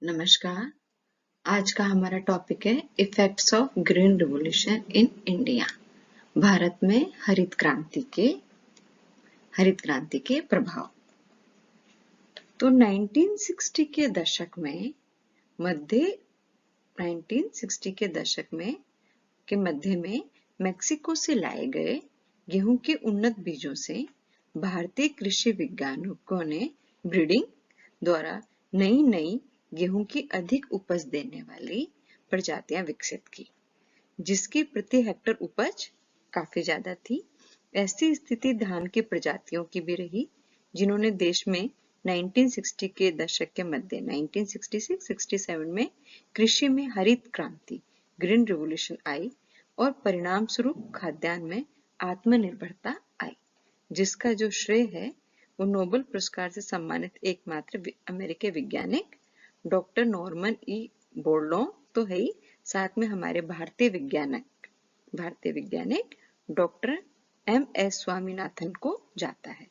नमस्कार। आज का हमारा टॉपिक है effects of green revolution in India. Bharat में हरित क्रांति के प्रभाव। तो 1960 के दशक में मध्य में मेक्सिको से लाए गए गेहूं के उन्नत बीजों से भारतीय कृषि वैज्ञानिकों ने ब्रीडिंग द्वारा नई गेहूं की अधिक उपज देने वाली प्रजातियां विकसित की, जिसकी प्रति हेक्टर उपज काफी ज्यादा थी। ऐसी स्थिति धान की प्रजातियों की भी रही, जिन्होंने देश में 1960 के दशक के मध्य 1966-67 में कृषि में हरित क्रांति ग्रीन रिवॉल्यूशन आई और परिणाम स्वरूप खाद्यान्न में आत्मनिर्भरता आई, जिसका जो श्रेय है वो नोबेल पुरस्कार से सम्मानित एकमात्र अमेरिकी वैज्ञानिक डॉक्टर नॉर्मन ई बोरलॉन्ग तो है ही, साथ में हमारे भारतीय वैज्ञानिक डॉक्टर एम एस स्वामीनाथन को जाता है।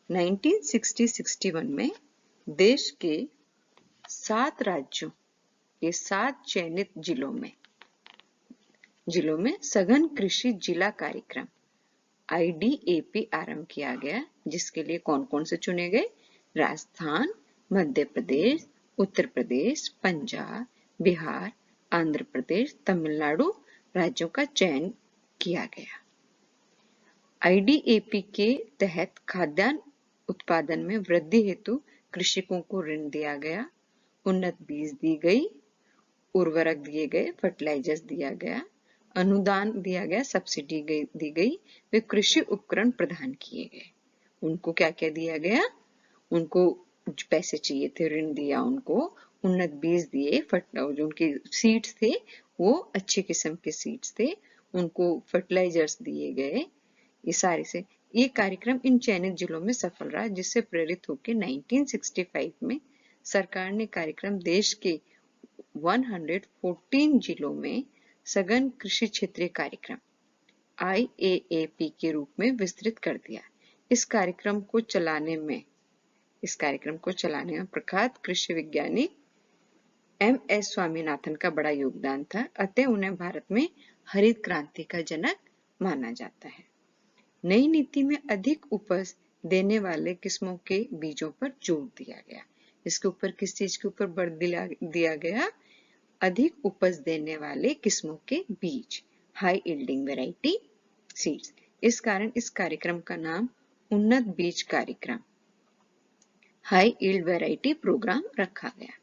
1960-61 में देश के 7 राज्यों के 7 चयनित जिलों में सघन कृषि जिला कार्यक्रम IDAP आरंभ किया गया, जिसके लिए कौन कौन से चुने गए? राजस्थान, मध्य प्रदेश, उत्तर प्रदेश, पंजाब, बिहार, आंध्र प्रदेश, तमिलनाडु राज्यों का चयन किया गया। IDAP के तहत खाद्यान्न उत्पादन में वृद्धि हेतु कृषकों को ऋण दिया गया, उन्नत बीज दी गई, उर्वरक दिए गए, फर्टिलाइजर्स दिया गया, अनुदान दिया गया, सब्सिडी दी गई, वे कृषि उपकरण प्रदान किए गए। उनको क्या क्या दिया गया? उनको पैसे चाहिए थे, ऋण दिया, उनको उन्नत बीज दिए, जो उनके सीड्स थे वो अच्छी किस्म के सीड्स थे, उनको फर्टिलाइजर्स दिए गए। ये कार्यक्रम इन चयनित जिलों में सफल रहा, जिससे प्रेरित होकर 1965 में सरकार ने कार्यक्रम देश के 114 जिलों में सघन कृषि क्षेत्रीय कार्यक्रम IAAP के रूप में विस्तृत कर दिया। इस कार्यक्रम को चलाने में प्रख्यात कृषि वैज्ञानिक MS स्वामीनाथन का बड़ा योगदान था, अतः उन्हें भारत में हरित क्रांति का जनक माना जाता है। नई नीति में अधिक उपज देने वाले किस्मों के बीजों पर जोर दिया गया। इसके ऊपर किस चीज के ऊपर बल दिया गया? अधिक उपज देने वाले किस्मों के बीज, हाई यील्डिंग वैरायटी सीड्स। इस कारण इस कार्यक्रम का नाम उन्नत बीज कार्यक्रम, हाई यील्ड वैरायटी प्रोग्राम रखा गया।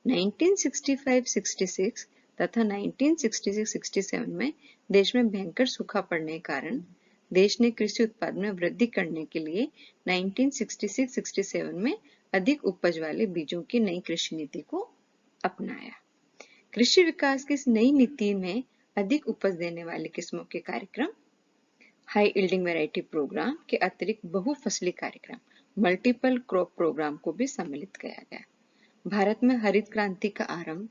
1965-66 तथा 1966-67 में देश में भयंकर सूखा पड़ने के कारण देश ने कृषि उत्पादन में वृद्धि करने के लिए 1966-67 में अधिक उपज वाले बीजों की नई कृषि नीति को अपनाया। कृषि विकास की इस नई नीति में अधिक उपज देने वाले किस्मों के कार्यक्रम, हाई यील्डिंग वैरायटी प्रोग्राम के अतिरिक्त बहुफसली कार्यक्रम, मल्टीपल क्रॉप प्रोग्राम को भी सम्मिलित किया गया। भारत में हरित क्रांति का आरंभ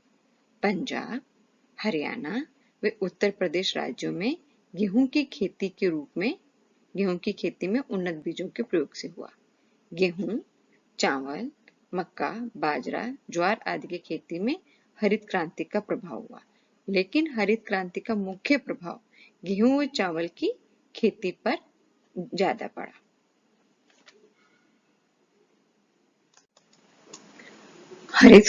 पंजाब, हरियाणा व उत्तर प्रदेश राज्यों में गेहूं की खेती में उन्नत बीजों के प्रयोग से हुआ। गेहूं, चावल, मक्का, बाजरा, ज्वार आदि की खेती में हरित क्रांति का प्रभाव हुआ, लेकिन हरित क्रांति का मुख्य प्रभाव गेहूं व चावल की खेती पर ज्यादा पड़ा। हरित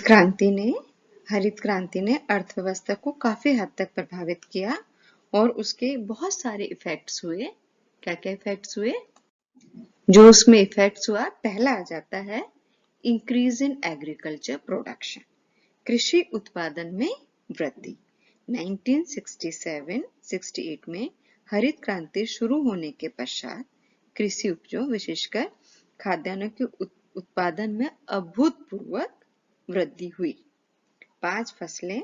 क्रांति ने अर्थव्यवस्था को काफी हद तक प्रभावित किया और उसके बहुत सारे इफेक्ट्स हुए। क्या क्या इफेक्ट्स हुए? जो उसमें इफेक्ट्स हुआ, पहला आ जाता है इंक्रीज इन एग्रीकल्चर प्रोडक्शन, कृषि उत्पादन में वृद्धि। 1967-68 में हरित क्रांति शुरू होने के पश्चात कृषि उपजों विशेषकर खाद्यान्नों के उत्पादन में अभूतपूर्व वृद्धि हुई। 5 फसलें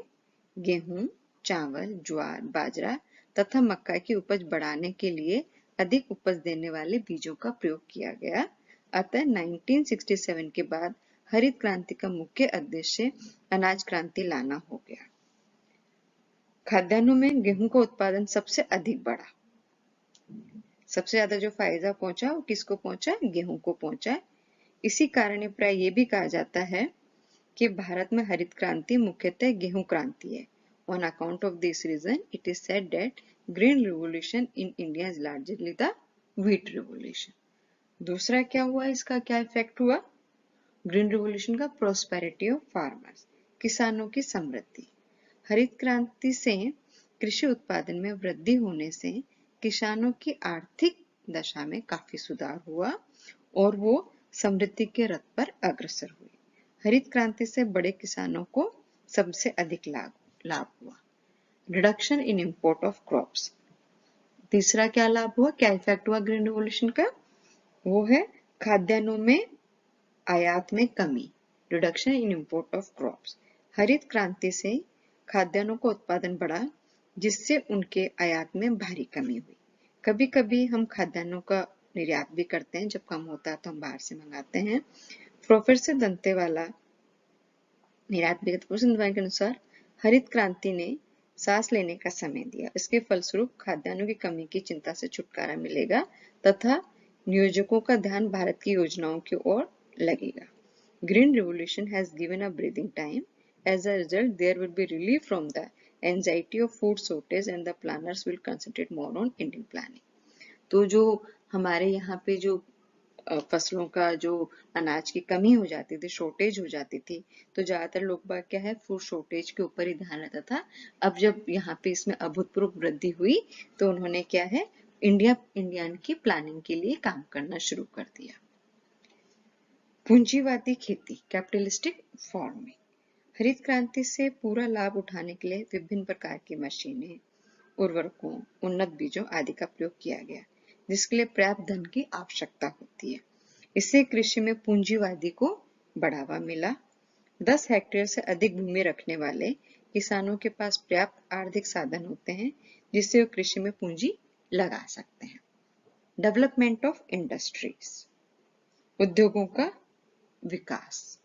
गेहूं, चावल, ज्वार, बाजरा तथा मक्का की उपज बढ़ाने के लिए अधिक उपज देने वाले बीजों का प्रयोग किया गया। अतः 1967 के बाद हरित क्रांति का मुख्य उद्देश्य अनाज क्रांति लाना हो गया। खाद्यान्नों में गेहूं का उत्पादन सबसे अधिक बढ़ा। सबसे ज्यादा जो फायदा पहुंचा वो किसको पहुंचा? गेहूं को पहुंचा। इसी कारण प्राय ये भी कहा जाता है कि भारत में हरित क्रांति मुख्यतः गेहूं क्रांति है। On account of this reason, it is said that green revolution in India is largely the wheat revolution. दूसरा क्या हुआ, इसका क्या इफेक्ट हुआ ग्रीन रिवॉल्यूशन का? प्रोस्पेरिटी ऑफ फार्मर्स, किसानों की समृद्धि। हरित क्रांति से कृषि उत्पादन में वृद्धि होने से किसानों की आर्थिक दशा में काफी सुधार हुआ और वो समृद्धि के रथ पर अग्रसर हुए। हरित क्रांति से बड़े किसानों को सबसे अधिक लाभ हुआ। Reduction in import of crops, तीसरा क्या लाभ हुआ, क्या इफेक्ट हुआ ग्रीन रिवॉल्यूशन का? वो है खाद्यान्नों में आयात में कमी, reduction in import of crops. हरित क्रांति से खाद्यान्नों का उत्पादन बढ़ा जिससे उनके आयात में भारी कमी हुई। कभी कभी हम खाद्यान्नों का निर्यात भी करते हैं, जब कम होता है तो हम बाहर से मंगाते हैं। प्रोफेसर दंतेवाला निर्यात के अनुसार हरित क्रांति ने सांस लेने का समय दिया। इसके फलस्वरूप खाद्यान्नों की कमी की चिंता से छुटकारा मिलेगा तथा नियोजकों का ध्यान भारत की योजनाओं की ओर लगेगा। Green revolution has given a breathing time. As a result, there will be relief from the anxiety of food shortage and the planners will concentrate more on Indian planning. तो जो हमारे यहाँ पे जो फसलों का जो अनाज की कमी हो जाती थी, शॉर्टेज हो जाती थी, तो ज्यादातर लोग बाग क्या है फूड शॉर्टेज के ऊपर ही ध्यान रहता था। अब जब यहाँ पे इसमें अभूतपूर्व वृद्धि हुई तो उन्होंने क्या है इंडियन की प्लानिंग के लिए काम करना शुरू कर दिया। पूंजीवादी खेती, कैपिटलिस्टिक फार्मिंग। हरित क्रांति से पूरा लाभ उठाने के लिए विभिन्न प्रकार की मशीनें, उर्वरकों, उन्नत बीजों आदि का प्रयोग किया गया, जिसके लिए पर्याप्त धन की आवश्यकता होती है। इससे कृषि में पूंजीवादी को बढ़ावा मिला। 10 हेक्टेयर से अधिक भूमि रखने वाले किसानों के पास पर्याप्त आर्थिक साधन होते हैं जिससे वो कृषि में पूंजी लगा सकते हैं। डेवलपमेंट ऑफ इंडस्ट्रीज, उद्योगों का विकास।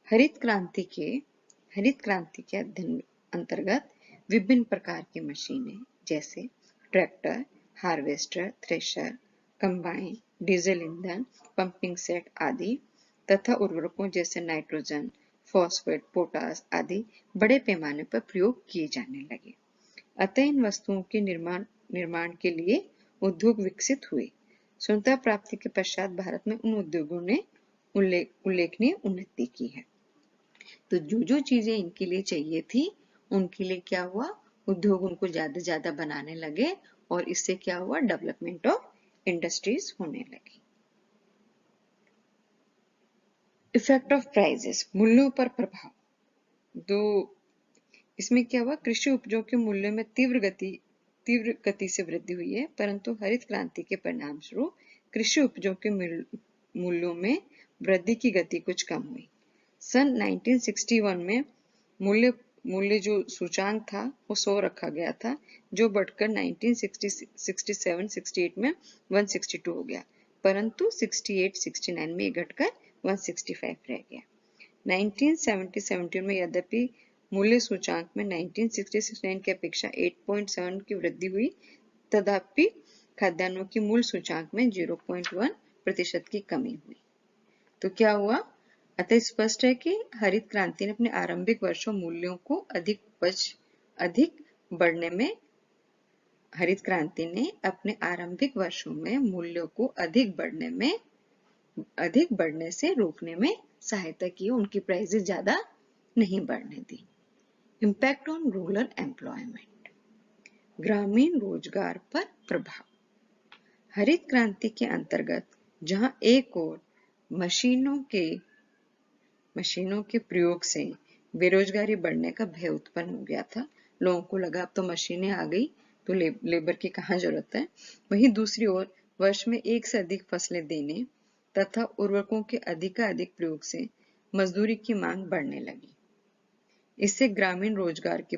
हरित क्रांति के अध्ययन अंतर्गत विभिन्न प्रकार की मशीनें जैसे tractor, harvester, thresher, combine, diesel ईंधन, पंपिंग सेट आदि तथा उर्वरकों जैसे नाइट्रोजन, फॉस्फेट, पोटास आदि बड़े पैमाने पर प्रयोग किए जाने लगे। अतः इन वस्तुओं के निर्माण के लिए उद्योग विकसित हुए। स्वतंत्रता प्राप्ति के पश्चात भारत में उन उद्योगों ने उल्लेखनीय उन्नति की है। तो जो चीजें इनके लिए चाहिए थी उनके लिए क्या हुआ, उद्योग उनको ज्यादा बनाने लगे और इससे क्या हुआ, डेवलपमेंट ऑफ इंडस्ट्रीज होने लगी। इफेक्ट ऑफ प्राइसेस, मूल्यों पर प्रभाव। तो इसमें क्या हुआ, कृषि उपजों के मूल्य में तीव्र गति से वृद्धि हुई है, परंतु हरित क्रांति के परिणाम स्वरूप कृषि उपजों के मूल्यों में वृद्धि की गति कुछ कम हुई। सन 1961 में मूल्य जो सूचांक था वो 100 रखा गया था, जो बढ़कर 1967-68 में 162 हो गया, परंतु 68-69 में घटकर 165 रह गया। 1970-71 में यद्यपि मूल्य सूचांक में 1969 की अपेक्षा 8.7 की वृद्धि हुई, तथापि खाद्यान्नों की मूल सूचांक में 0.1% की कमी हुई। तो क्या हुआ, अतः स्पष्ट है कि हरित क्रांति ने अपने आरंभिक वर्षों मूल्यों को अधिक बढ़ने में हरित क्रांति ने अपने आरंभिक वर्षों में मूल्यों को अधिक बढ़ने से रोकने में सहायता की, उनकी प्राइसेस ज्यादा नहीं बढ़ने दी। इम्पैक्ट ऑन रूरल एम्प्लॉयमेंट, ग्रामीण रोजगार पर प्रभाव। हरित क्रांति के अंतर्गत जहां एक ओर मशीनों के प्रयोग से बेरोजगारी बढ़ने का भय उत्पन्न हो गया था, लोगों को लगा अब तो मशीनें आ गई तो लेबर की कहाँ जरूरत है, वहीं दूसरी ओर वर्ष में एक से अधिक फसलें देने तथा उर्वरकों के अधिकाधिक प्रयोग से मजदूरी की मांग बढ़ने लगी। इससे ग्रामीण रोजगार की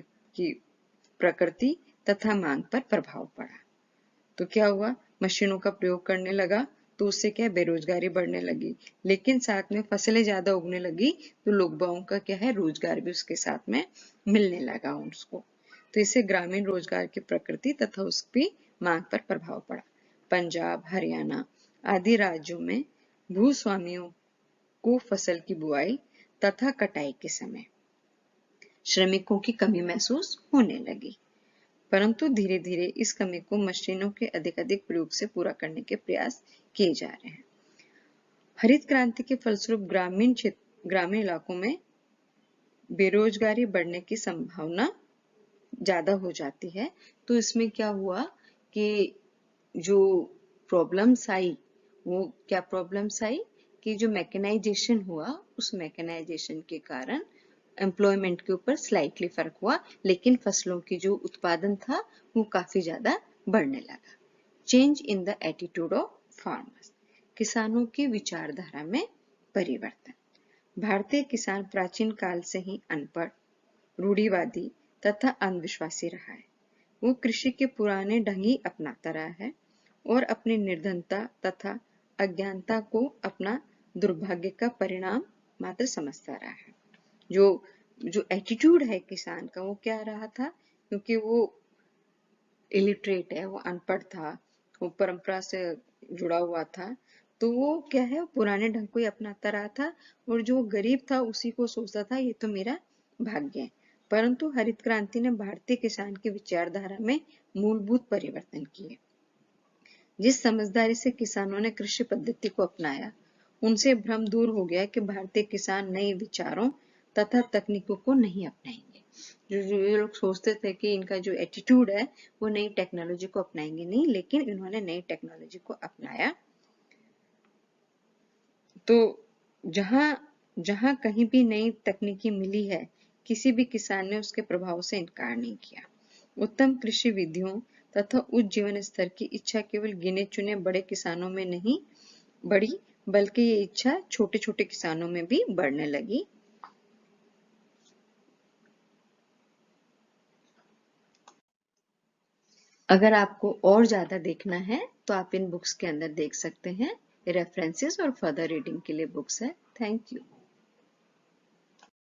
प्रकृति तथा मांग पर प्रभाव पड़ा। तो क्या हुआ, मशीनों का प्रयोग करने लगा तो उससे क्या बेरोजगारी बढ़ने लगी, लेकिन साथ में फसलें ज्यादा उगने लगी तो लोगों का क्या है, रोजगार भी उसके साथ में मिलने लगा उसको। तो इससे ग्रामीण रोजगार की प्रकृति तथा उसकी मांग पर प्रभाव पड़ा। पंजाब, हरियाणा आदि राज्यों में भूस्वामियों को फसल की बुआई तथा कटाई के समय श्रमिकों की कमी महसूस होने लगी, परंतु धीरे धीरे इस कमी को मशीनों के अधिक प्रयोग से पूरा करने के प्रयास किए जा रहे हैं। हरित क्रांति के फलस्वरूप ग्रामीण इलाकों में बेरोजगारी बढ़ने की संभावना ज्यादा हो जाती है। तो इसमें क्या हुआ कि जो प्रॉब्लम्स आई, वो क्या प्रॉब्लम्स आई कि जो मैकेनाइजेशन हुआ, उस मैकेनाइजेशन के कारण एम्प्लॉयमेंट के ऊपर स्लाइटली फर्क हुआ, लेकिन फसलों की जो उत्पादन था वो काफी ज्यादा बढ़ने लगा। Change in the attitude of farmers, किसानों की विचारधारा में परिवर्तन। भारतीय किसान प्राचीन काल से ही अनपढ़, रूढ़िवादी तथा अंधविश्वासी रहा है। वो कृषि के पुराने ढंग ही अपनाता रहा है और अपनी निर्धनता तथा अज्ञानता को अपना दुर्भाग्य का परिणाम मात्र समझता रहा है। जो एटीट्यूड है किसान का, वो क्या रहा था, क्योंकि वो इलिटरेट है, वो अनपढ़ था, वो परंपरा से जुड़ा हुआ था, तो वो क्या है, पुराने ढंग को ही अपनाता रहा था और जो गरीब था उसी को सोचता था ये तो मेरा भाग्य है। परंतु हरित क्रांति ने भारतीय किसान की विचारधारा में मूलभूत परिवर्तन किए। जिस समझदारी से किसानों ने कृषि पद्धति को अपनाया, उनसे भ्रम दूर हो गया कि भारतीय किसान नए विचारों तथा तकनीकों को नहीं अपनाएंगे। जो लोग सोचते थे कि इनका जो एटीट्यूड है वो नई टेक्नोलॉजी को अपनाएंगे नहीं, लेकिन इन्होंने नई टेक्नोलॉजी को अपनाया। तो जहां कहीं भी नई तकनीकी मिली है, किसी भी किसान ने उसके प्रभाव से इनकार नहीं किया। उत्तम कृषि विधियों तथा उच्च जीवन स्तर की इच्छा केवल गिने चुने बड़े किसानों में नहीं बढ़ी, बल्कि ये इच्छा छोटे छोटे किसानों में भी बढ़ने लगी। अगर आपको और ज्यादा देखना है तो आप इन बुक्स के अंदर देख सकते हैं। रेफरेंसेस और फर्दर रीडिंग के लिए बुक्स है। Thank you.